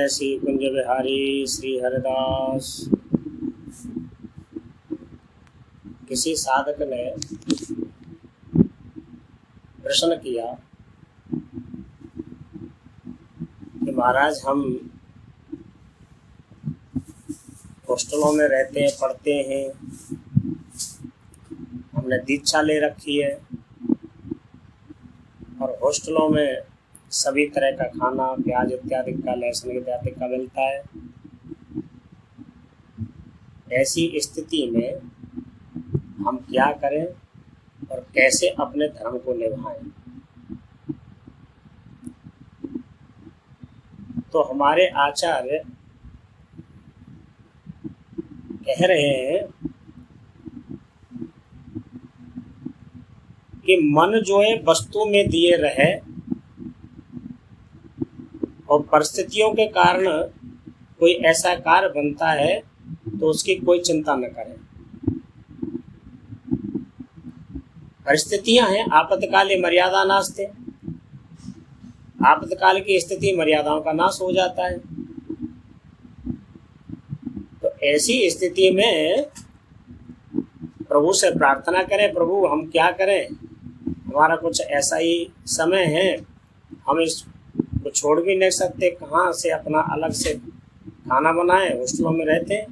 जय श्री कुंज बिहारी श्री हरिदास। किसी साधक ने प्रश्न किया कि महाराज, हम हॉस्टलों में रहते हैं, पढ़ते हैं, हमने दीक्षा ले रखी है और हॉस्टलों में सभी तरह का खाना, प्याज इत्यादि का, लहसुन इत्यादि का मिलता है। ऐसी स्थिति में हम क्या करें और कैसे अपने धर्म को निभाएं? तो हमारे आचार्य कह रहे हैं कि मन जो है वस्तु में दिए रहे और परिस्थितियों के कारण कोई ऐसा कार्य बनता है तो उसकी कोई चिंता न करें। परिस्थितियां हैं, आपातकाले मर्यादा नास्ते। आपातकाल की स्थिति मर्यादाओं का नाश हो जाता है। तो ऐसी स्थिति में प्रभु से प्रार्थना करें, प्रभु हम क्या करें, हमारा कुछ ऐसा ही समय है, हम इसको छोड़ भी नहीं सकते, कहाँ से अपना अलग से खाना बनाएं, हॉस्टलों में रहते हैं।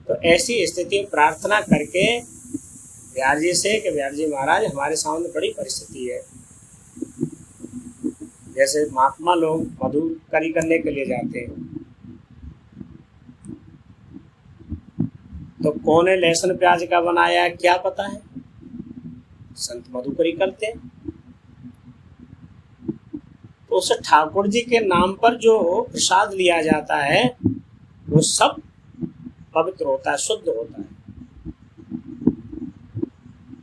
तो ऐसी स्थिति प्रार्थना करके व्यास जी से कि व्यास जी महाराज, हमारे सामने बड़ी परिस्थिति है। जैसे महात्मा लोग मधुकरी करने के लिए जाते हैं तो कौन है लहसुन प्याज का बनाया है क्या पता है, संत मधुकरी करते हैं। तो उस ठाकुर जी के नाम पर जो प्रसाद लिया जाता है वो सब पवित्र होता है, शुद्ध होता है।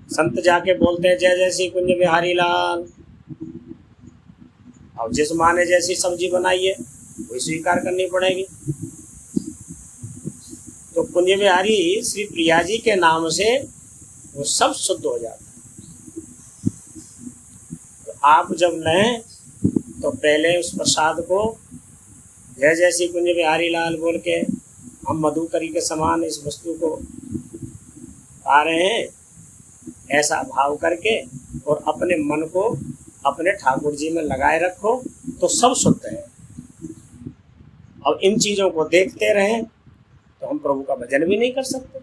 संत जाके बोलते हैं जय जय श्री कुंज बिहारी लाल, और जिस माँ ने जैसी सब्जी बनाई है वही स्वीकार करनी पड़ेगी। तो कुंज बिहारी श्री प्रिया जी के नाम से वो सब शुद्ध हो जाता है। तो आप जब लें तो पहले उस प्रसाद को जय जय श्री कुंज बिहारी लाल बोल के हम मधुकरी के समान इस वस्तु को पा रहे हैं, ऐसा भाव करके और अपने मन को अपने ठाकुर जी में लगाए रखो तो सब शुद्ध है। अब इन चीज़ों को देखते रहें तो हम प्रभु का भजन भी नहीं कर सकते।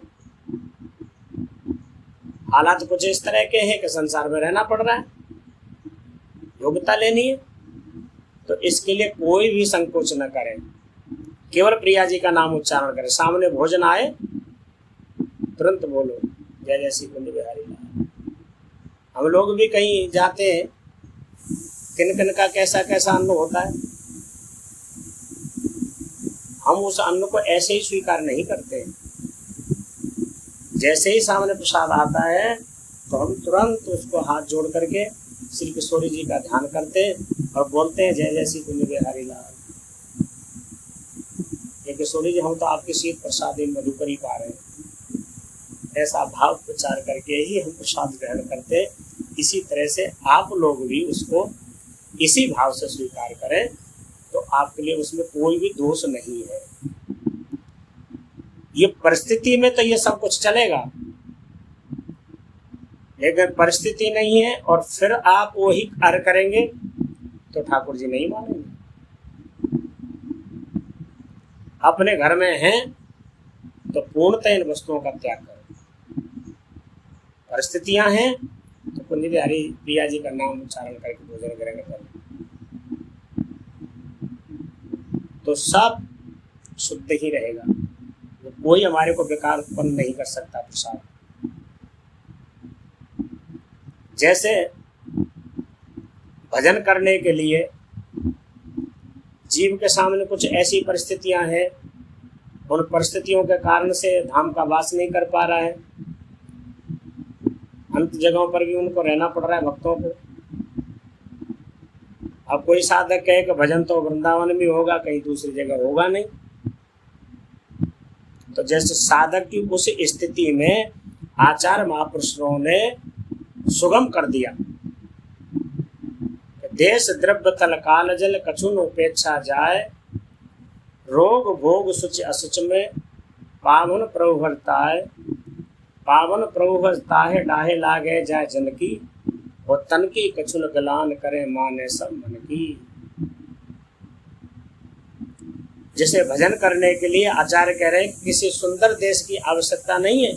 हालात कुछ इस तरह के हैं कि संसार में रहना पड़ रहा है, योग्यता लेनी है। तो इसके लिए कोई भी संकोच न करें, केवल प्रिया जी का नाम उच्चारण करें। सामने भोजन आए तुरंत बोलो जय जय श्री कुंज बिहारी लाल। हम लोग भी कहीं जाते हैं, किन किन का कैसा कैसा अन्न होता है, हम उस अन्न को ऐसे ही स्वीकार नहीं करते। जैसे ही सामने प्रसाद आता है तो हम तुरंत उसको हाथ जोड़ करके श्री किशोरी जी का ध्यान करते और बोलते हैं जय जय श्री कुंज बिहारी लाल। ये किशोरी जी, हम तो आपकी शीत प्रसादी मधुकरी पा रहे हैं। ऐसा भाव प्रचार करके ही हम प्रसाद ग्रहण करते। इसी तरह से आप लोग भी उसको इसी भाव से स्वीकार करें तो आपके लिए उसमें कोई भी दोष नहीं है। ये परिस्थिति में तो ये सब कुछ चलेगा, लेकिन परिस्थिति नहीं है और फिर आप वही कार्य करेंगे तो ठाकुर जी नहीं मानेंगे। अपने घर में हैं तो पूर्णतः इन वस्तुओं का त्याग करें। परिस्थितियां हैं तो कुंज बिहारी प्रिया जी का नाम उच्चारण करके भोजन करेंगे तो सब शुद्ध ही रहेगा। तो कोई हमारे को बेकार उत्पन्न नहीं कर सकता प्रसाद। जैसे भजन करने के लिए जीव के सामने कुछ ऐसी परिस्थितियां हैं, उन परिस्थितियों के कारण से धाम का वास नहीं कर पा रहा है, अंत जगहों पर भी उनको रहना पड़ रहा है भक्तों को। अब कोई साधक कहे कि भजन तो वृंदावन में होगा, कहीं दूसरी जगह होगा नहीं। तो जैसे साधक की उस स्थिति में आचार्य महापुरुषों ने सुगम कर दिया कि देश द्रव्य थल काल जल कछुन उपेक्षा जाय, रोग भोग सुच असुच में पावन प्रभु भरताय। पावन प्रभु भरताहे डाहे लागे जाय जन की, और तन की कछुन गलान करे माने सब मन की। जिसे भजन करने के लिए आचार्य कह रहे हैं किसी सुंदर देश की आवश्यकता नहीं है।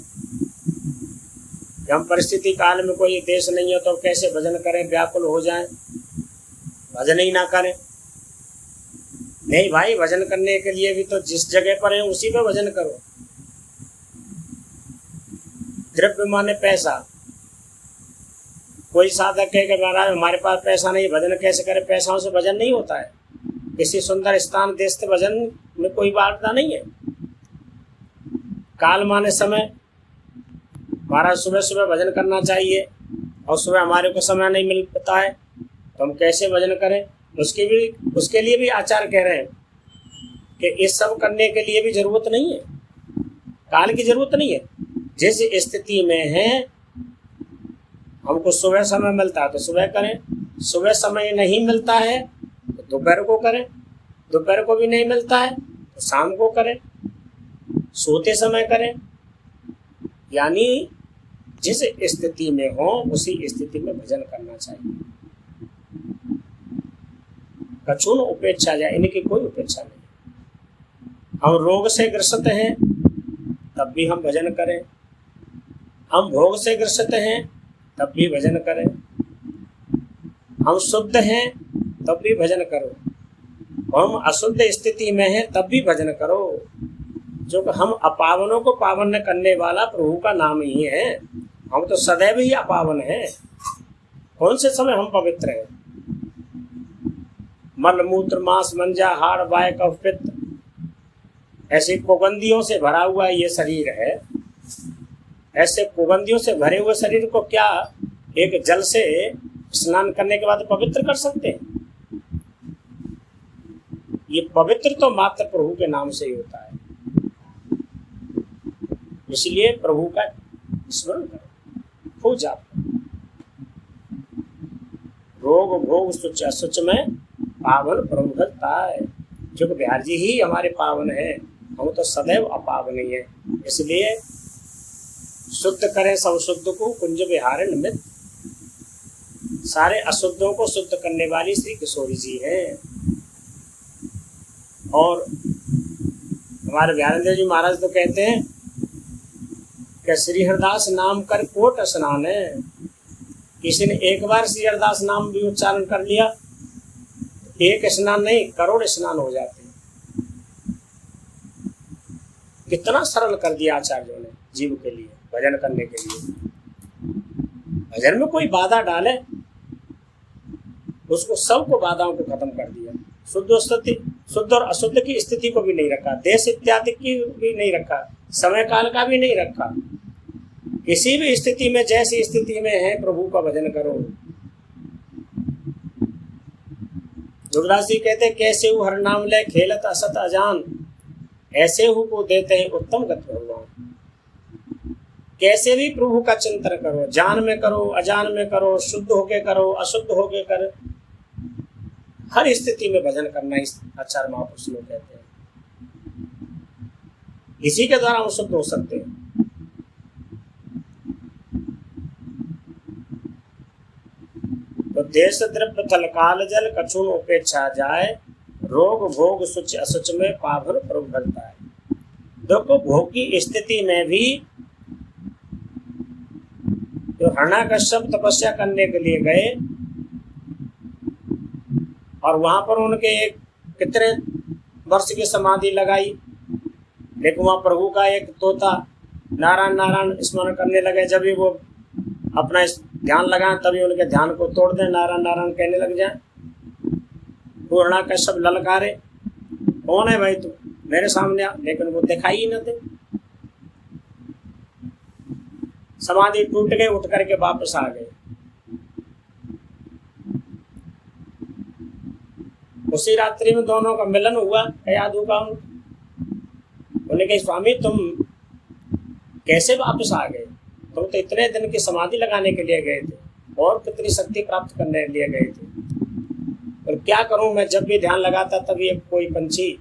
हम परिस्थिति काल में कोई देश नहीं है तो कैसे भजन करें, व्याकुल हो जाएं, भजन ही ना करें। नहीं भाई, भजन करने के लिए भी तो जिस जगह पर है उसी पे भजन करो। द्रव्य माने पैसा। कोई साधक कहे कि महाराज हमारे पास पैसा नहीं, भजन कैसे करें? पैसाओं से भजन नहीं होता है। किसी सुंदर स्थान देश से भजन में कोई वार्ता नहीं है। काल माने समय। महाराज सुबह सुबह भजन करना चाहिए और सुबह हमारे को समय नहीं मिल पाता है तो हम कैसे भजन करें? उसके लिए भी आचार्य कह रहे हैं कि इस सब करने के लिए भी जरूरत नहीं है, काल की जरूरत नहीं है। जिस स्थिति में है हमको सुबह समय मिलता है तो सुबह करें, सुबह समय नहीं मिलता है तो दोपहर को करें, दोपहर को भी नहीं मिलता है तो शाम को करें, सोते समय करें। यानी जिस स्थिति में हो उसी स्थिति में भजन करना चाहिए। कछुन उपेक्षा जाए, इनकी कोई उपेक्षा नहीं। हम रोग से ग्रसित हैं तब भी हम भजन करें, हम भोग से ग्रसित हैं तब भी भजन करें, हम शुद्ध हैं तब भी भजन करो, हम अशुद्ध स्थिति में हैं तब भी भजन करो। जो कि हम अपावनों को पावन करने वाला प्रभु का नाम ही है। हम तो सदैव ही अपावन हैं। कौन से समय हम पवित्र हैं? मल मूत्र मांस मंजा हाड़ बाय कफ पित्त, ऐसे कुगंधियों से भरा हुआ ये शरीर है। ऐसे कुगंधियों से भरे हुए शरीर को क्या एक जल से स्नान करने के बाद पवित्र कर सकते हैं? ये पवित्र तो मात्र प्रभु के नाम से ही होता है। इसलिए प्रभु का स्मरण करो, खूब जाप करो। रोग भोग सुच असुच में पावन प्रभु भरता है। जो बिहार जी ही हमारे पावन है, हम तो सदैव अपावन ही है। इसलिए शुद्ध करें सब शुद्ध को कुंज विहार निमित्त। सारे अशुद्धों को शुद्ध करने वाली श्री किशोरी जी हैं। और हमारे बिहारेंद्र जी महाराज तो कहते हैं कि श्री हरदास नाम कर कोट स्नान है। किसी ने एक बार श्री हरदास नाम भी उच्चारण कर लिया, एक स्नान नहीं करोड़ स्नान हो जाते हैं। कितना सरल कर दिया आचार्यों ने जीव के लिए, भजन करने के लिए। भजन में कोई बाधा डाले उसको, सबको बाधाओं को खत्म कर दिया। शुद्ध और अशुद्ध की स्थिति को भी नहीं रखा, देश इत्यादि की भी नहीं रखा, समय काल का भी नहीं रखा। किसी भी स्थिति में जैसी स्थिति में है प्रभु का भजन करो। दुर्दास जी कहते कैसे हु हर नाम ले खेलत असत अजान, ऐसे हु को देते हैं उत्तम गति भगवान। कैसे भी प्रभु का चिंतन करो, जान में करो अजान में करो, शुद्ध होके करो अशुद्ध होके कर, हर स्थिति में भजन करना इस आचार्य महापुरुष लोग कहते हैं। इसी के द्वारा हम शुद्ध हो सकते हैं। तो देश द्रव्य थल काल जल कछुन उपेक्षा जाए, रोग भोग सुच असुच में पावन प्रभु भरता है। देखो भोग की स्थिति में भी जो हिरण्यकश्यप तपस्या करने के लिए गए और वहां पर उनके एक कितने वर्ष की समाधि लगाई, लेकिन वहां प्रभु का एक तोता नारायण नारायण स्मरण करने लगे। जब भी वो अपना ध्यान लगाएं तभी उनके ध्यान को तोड़ दें, नारायण नारायण कहने लग जाए। वो हिरण्यकश्यप ललकारे, कौन है भाई तू, मेरे सामने आ, लेकिन वो दिखाई ही न दे। समाधि टूट गई, उठ करके वापस आ गए। उसी रात्रि में दोनों का मिलन हुआ, याद होगा उन्होंने कहा स्वामी तुम कैसे वापस आ गए, तुम तो इतने दिन की समाधि लगाने के लिए गए थे और कितनी शक्ति प्राप्त करने के लिए गए थे। और क्या करूं मैं, जब भी ध्यान लगाता तभी एक कोई पंछी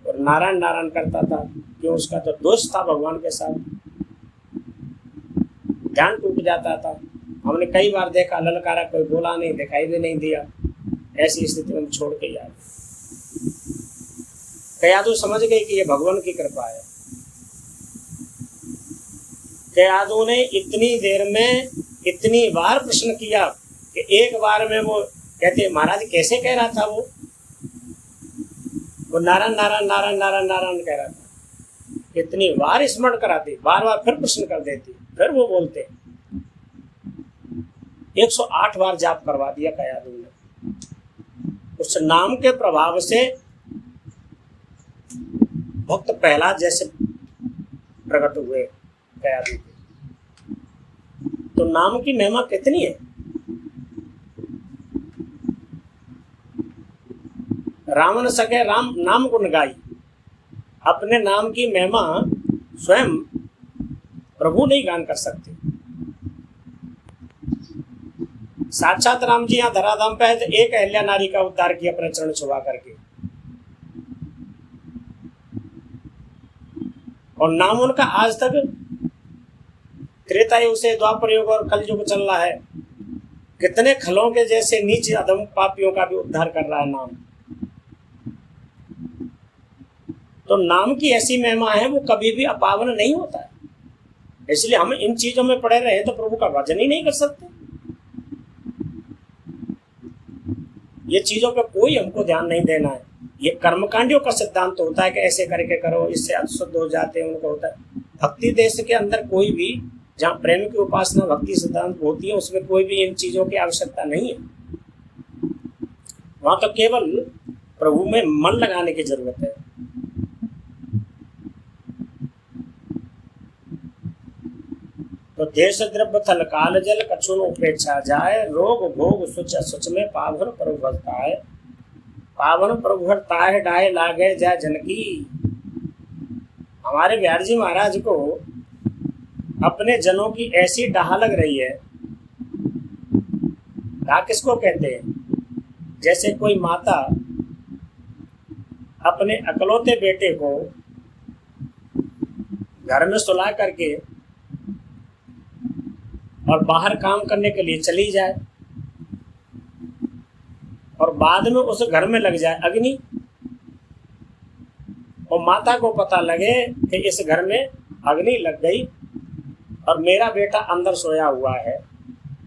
और नारायण नारायण करता था, क्यों उसका तो दोस्त था भगवान के साथ, ध्यान टूट जाता था। हमने कई बार देखा, ललकारा, कोई बोला नहीं, दिखाई भी नहीं दिया, ऐसी स्थिति में छोड़ के याद कयादू समझ गई कि ये भगवान की कृपा है। कयादू ने इतनी देर में इतनी बार प्रश्न किया कि एक बार में वो कहते महाराज कैसे कह रहा था, वो नारायण नारायण नारायण नारायण नारायण कह रहा था। इतनी बार स्मरण कराती, बार बार फिर प्रश्न कर देती, फिर वो बोलते। 108 बार जाप करवा दिया कयादू ने। उस नाम के प्रभाव से भक्त प्रहलाद जैसे प्रकट हुए कयादू के। तो नाम की महिमा कितनी है। रावण सके राम नाम गुण गाई, अपने नाम की महिमा स्वयं प्रभु नहीं गान कर सकते। साक्षात राम जी यहाँ धराधाम पे है तो एक अहल्या नारी का उद्धार किया अपने चरण छुआ करके, और नाम उनका आज तक त्रेता युग से द्वापर युग और कल युग चल रहा है। कितने खलों के जैसे नीच अधम पापियों का भी उद्धार कर रहा है नाम। तो नाम की ऐसी महिमा है, वो कभी भी अपावन नहीं होता है। इसलिए हम इन चीजों में पड़े रहे तो प्रभु का भजन ही नहीं कर सकते। ये चीजों पे कोई हमको ध्यान नहीं देना है। ये कर्मकांडियों का सिद्धांत तो होता है कि ऐसे करके करो, इससे अशुद्ध हो जाते हैं, उनको होता है। भक्ति देश के अंदर कोई भी जहाँ प्रेम की उपासना भक्ति सिद्धांत होती है, उसमें कोई भी इन चीजों की आवश्यकता नहीं है। वहां तो केवल प्रभु में मन लगाने की जरूरत है। तो देश द्रव्य थल काल जल कछुन उपेक्षा जाए, रोग भोग सुच सुच में पावन प्रभु भरता है, पावन प्रभु भरता है डाय लागे जा जनकी। हमारे बिहार जी महाराज को अपने जनों की ऐसी डाह लग रही है। डाह किसको कहते हैं? जैसे कोई माता अपने अकलौते बेटे को घर में सुला करके और बाहर काम करने के लिए चली जाए और बाद में उस घर में लग जाए अग्नि, और माता को पता लगे कि इस घर में अग्नि लग गई और मेरा बेटा अंदर सोया हुआ है,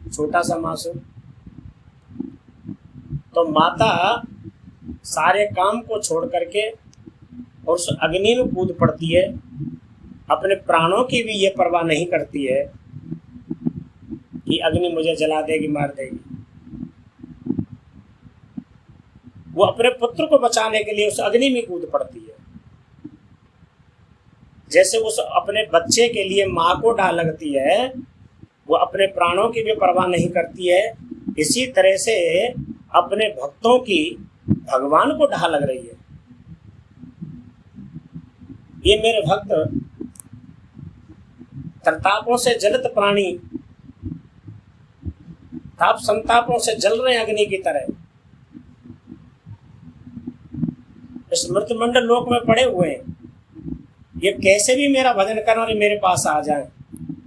छोटा सा मासूम। तो माता सारे काम को छोड़ करके और उस अग्नि में कूद पड़ती है, अपने प्राणों की भी ये परवाह नहीं करती है कि अग्नि मुझे जला देगी, मार देगी। वो अपने पुत्र को बचाने के लिए उस अग्नि में कूद पड़ती है। जैसे उस अपने बच्चे के लिए माँ को डाह लगती है, वो अपने प्राणों की भी परवाह नहीं करती है। इसी तरह से अपने भक्तों की भगवान को डाह लग रही है। ये मेरे भक्त तरतापों से जलित प्राणी ताप संतापों से जल रहे अग्नि की तरह इस मृतमंडल लोक में पड़े हुए हैं। ये कैसे भी मेरा भजन करने और मेरे पास आ जाए।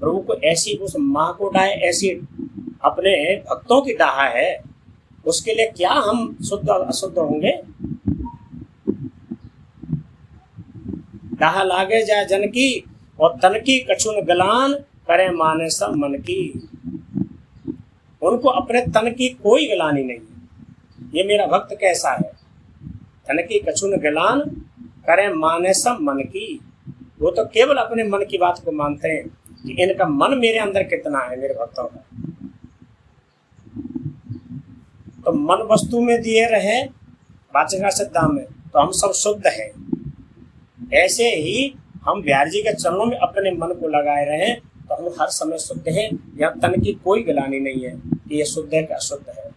प्रभु को ऐसी उस माँ को डाहे, ऐसी अपने भक्तों की डाह है, उसके लिए क्या हम शुद्ध अशुद्ध होंगे। डाह लागे जाए जन की और तन की कछुन गलान करे माने सब मन की। उनको अपने तन की कोई गलानी नहीं। ये मेरा भक्त कैसा है, तन की कछुन गलान करे माने सब मन की। वो तो केवल अपने मन की बात को मानते हैं कि इनका मन मेरे अंदर कितना है, मेरे भक्तों का। तो मन वस्तु में दिए रहे वाचिका सिद्धांत में, तो हम सब शुद्ध हैं। ऐसे ही हम बिहार जी के चरणों में अपने मन को लगाए रहे तो हम हर समय शुद्ध हैं। यहाँ तन की कोई गलानी नहीं है कि ये शुद्ध है कि अशुद्ध है।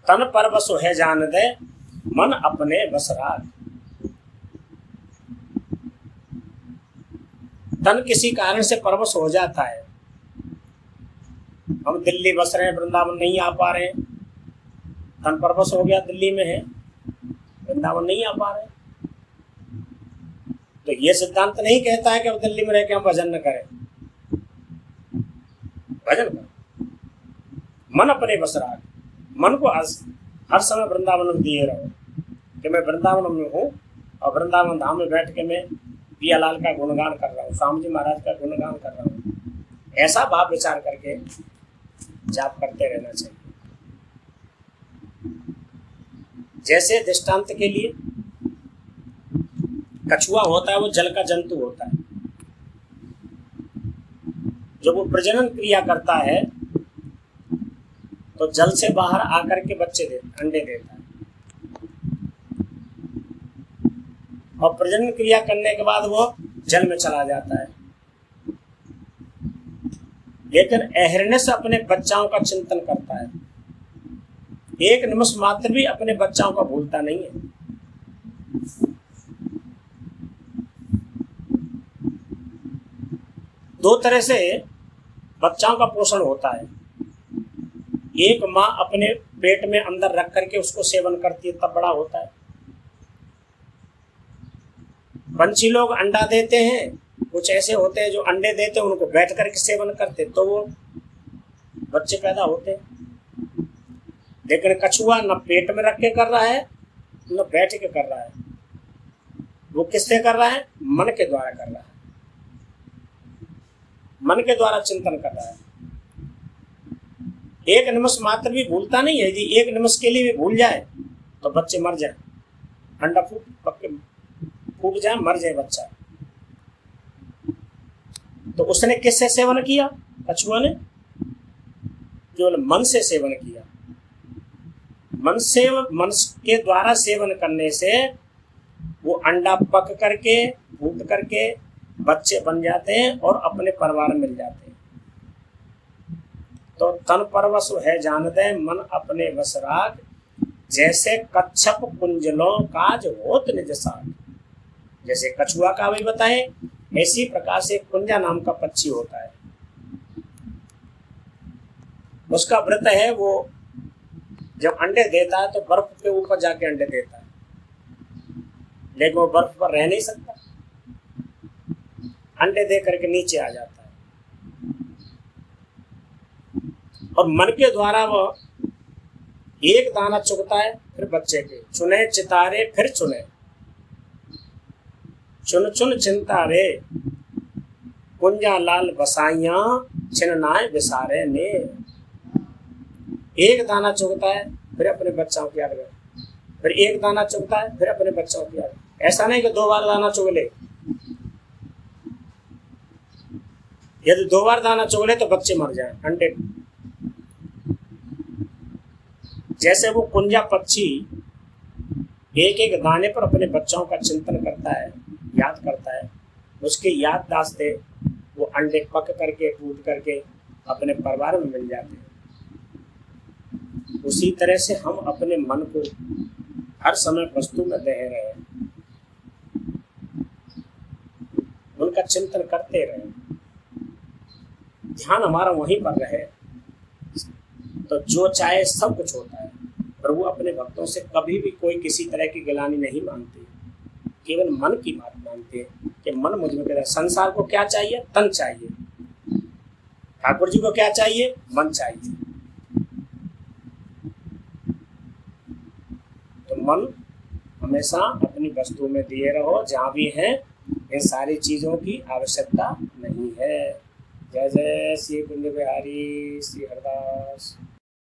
तन पर बस है जान दे मन अपने बस राख। तन किसी कारण से परवश हो जाता है। हम दिल्ली बस रहे हैं, वृंदावन नहीं आ पा रहे हैं, तन परवश हो गया, दिल्ली में है, वृंदावन नहीं आ पा रहे। तो ये सिद्धांत नहीं कहता है कि अब दिल्ली में रह के हम भजन न करें, भजन करें। मन अपने बस रहा, मन को हर समय वृंदावन में दिए रहो कि मैं वृंदावन में हूँ और वृंदावन धाम में बैठ के मैं पियालाल का गुणगान कर रहा हूँ, स्वामी जी महाराज का गुणगान कर रहा हूँ। ऐसा भाव विचार करके जाप करते रहना चाहिए। जैसे दृष्टांत के लिए कछुआ होता है, वो जल का जंतु होता है। जब वो प्रजनन क्रिया करता है तो जल से बाहर आकर के अंडे देता है, और प्रजनन क्रिया करने के बाद वो जल में चला जाता है। लेकिन अहिर्निश अपने बच्चाओं का चिंतन करता है, एक निमिष मात्र भी अपने बच्चाओं का भूलता नहीं है। दो तरह से बच्चाओं का पोषण होता है। एक माँ अपने पेट में अंदर रख करके उसको सेवन करती है, तब बड़ा होता है। पंछी लोग अंडा देते हैं, कुछ ऐसे होते हैं जो अंडे देते हैं, उनको बैठ करके सेवन करते, तो वो बच्चे पैदा होते हैं। लेकिन कछुआ न पेट में रख के कर रहा है न बैठ के कर रहा है, वो किससे कर रहा है? मन के द्वारा कर रहा है, मन के द्वारा चिंतन कर रहा है। एक निमिष मात्र भी भूलता नहीं है। यदि एक निमिष के लिए भी भूल जाए तो बच्चे मर जाए, अंडा फूट जाए, मर जाए बच्चा। तो उसने किससे सेवन किया? कछुआ ने केवल मन से सेवन किया। मन के द्वारा सेवन करने से वो अंडा पक करके फूट करके बच्चे बन जाते हैं और अपने परिवार मिल जाते हैं। तो तन परवश है जान दे, मन अपने वश राख, जैसे कच्छप कुंजलों काज होत निज साथ। जैसे कछुआ का भी बताए, ऐसी प्रकार से कुंजा नाम का पक्षी होता है। उसका व्रत है, वो जब अंडे देता है तो बर्फ के ऊपर जाके अंडे देता है, लेकिन वो बर्फ पर रह नहीं सकता, अंडे दे करके नीचे आ जाता है। और मन के द्वारा वह एक दाना चुगता है, फिर बच्चे के चुने चितारे फिर चुने, चुन चुन चिंता रे कुंजा लाल बसाइया छिन्नाए विसारे ने। एक दाना चुगता है, फिर अपने बच्चों की याद करे, फिर एक दाना चुगता है, फिर अपने बच्चों की याद। ऐसा नहीं कि 2 बार दाना चुग ले। यदि 2 बार दाना चुग ले तो बच्चे मर जाए, अंडे। जैसे वो कुंजा पक्षी एक एक दाने पर अपने बच्चों का चिंतन करता है, याद करता है, उसकी याददाश्त से वो अंडे पक करके फूट करके अपने परिवार में मिल जाते हैं। उसी तरह से हम अपने मन को हर समय वस्तु में दे रहे हैं, उनका चिंतन करते रहे, ध्यान हमारा वहीं पर रहे, तो जो चाहे सब कुछ होता है। प्रभु अपने भक्तों से कभी भी कोई किसी तरह की गिलानी नहीं मांगते, केवल मन की बात मांगते हैं कि मन मुझ में कहता है। संसार को क्या चाहिए? तन चाहिए। ठाकुर जी को क्या चाहिए? मन चाहिए। तो मन हमेशा अपनी वस्तु में दिए रहो, जहाँ भी है इन सारी चीजों की आवश्यकता नहीं है। जय जय श्री कुंज बिहारी श्री हरदास।